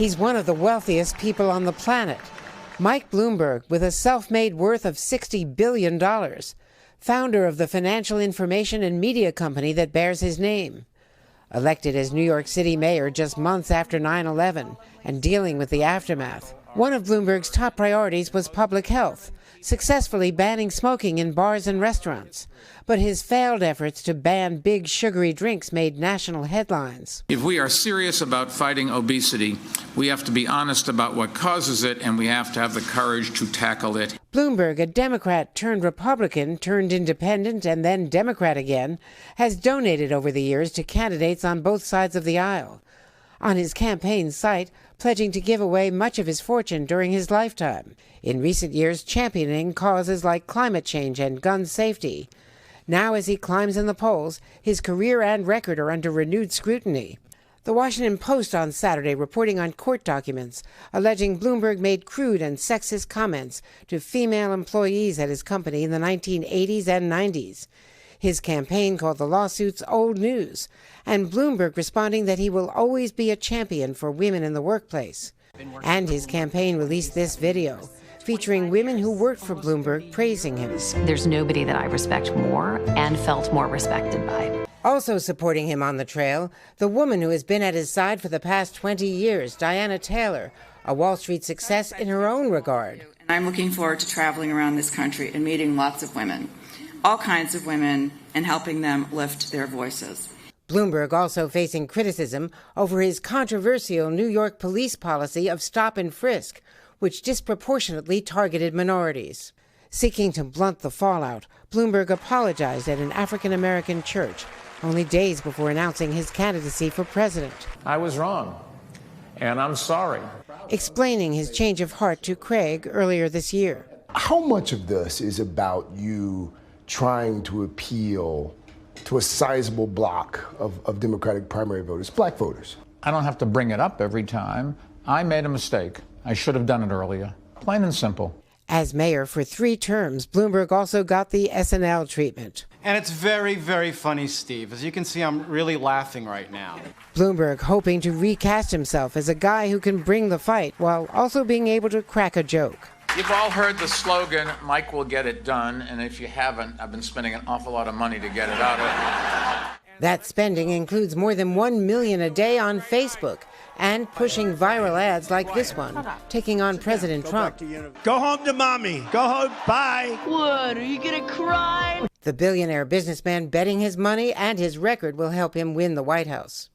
He's one of the wealthiest people on the planet. Mike Bloomberg, with a self-made worth of $60 billion, founder of the financial information and media company that bears his name. Elected as New York City mayor just months after 9/11 and dealing with the aftermath, one of Bloomberg's top priorities was public health, successfully banning smoking in bars and restaurants. But his failed efforts to ban big sugary drinks made national headlines. If we are serious about fighting obesity, we have to be honest about what causes it, and we have to have the courage to tackle it. Bloomberg, a Democrat turned Republican, turned independent, and then Democrat again, has donated over the years to candidates on both sides of the aisle. On his campaign site, pledging to give away much of his fortune during his lifetime. In recent years, championing causes like climate change and gun safety. Now, as he climbs in the polls, his career and record are under renewed scrutiny. The Washington Post on Saturday reporting on court documents alleging Bloomberg made crude and sexist comments to female employees at his company in the 1980s and 90s. His campaign called the lawsuits old news, and Bloomberg responding that he will always be a champion for women in the workplace. And his campaign released this video featuring women who worked for Bloomberg praising him. There's nobody that I respect more and felt more respected by. Also supporting him on the trail, the woman who has been at his side for the past 20 years, Diana Taylor, a Wall Street success in her own regard. I'm looking forward to traveling around this country and meeting lots of women, all kinds of women, and helping them lift their voices. Bloomberg also facing criticism over his controversial New York police policy of stop and frisk, which disproportionately targeted minorities. Seeking to blunt the fallout, Bloomberg apologized at an African-American church only days before announcing his candidacy for president. I was wrong, and I'm sorry. Explaining his change of heart to Craig earlier this year. How much of this is about you trying to appeal to a sizable block of Democratic primary voters, black voters? I don't have to bring it up every time. I made a mistake. I should have done it earlier. Plain and simple. As mayor for 3 terms, Bloomberg also got the SNL treatment. And it's very, very funny, Steve. As you can see, I'm really laughing right now. Bloomberg hoping to recast himself as a guy who can bring the fight while also being able to crack a joke. You've all heard the slogan, Mike will get it done, and if you haven't, I've been spending an awful lot of money to get it out of. That spending includes more than $1 million a day on Facebook and pushing viral ads like this one, taking on President Trump. Go home to mommy. Go home. Bye. What, are you gonna cry? The billionaire businessman betting his money and his record will help him win the White House.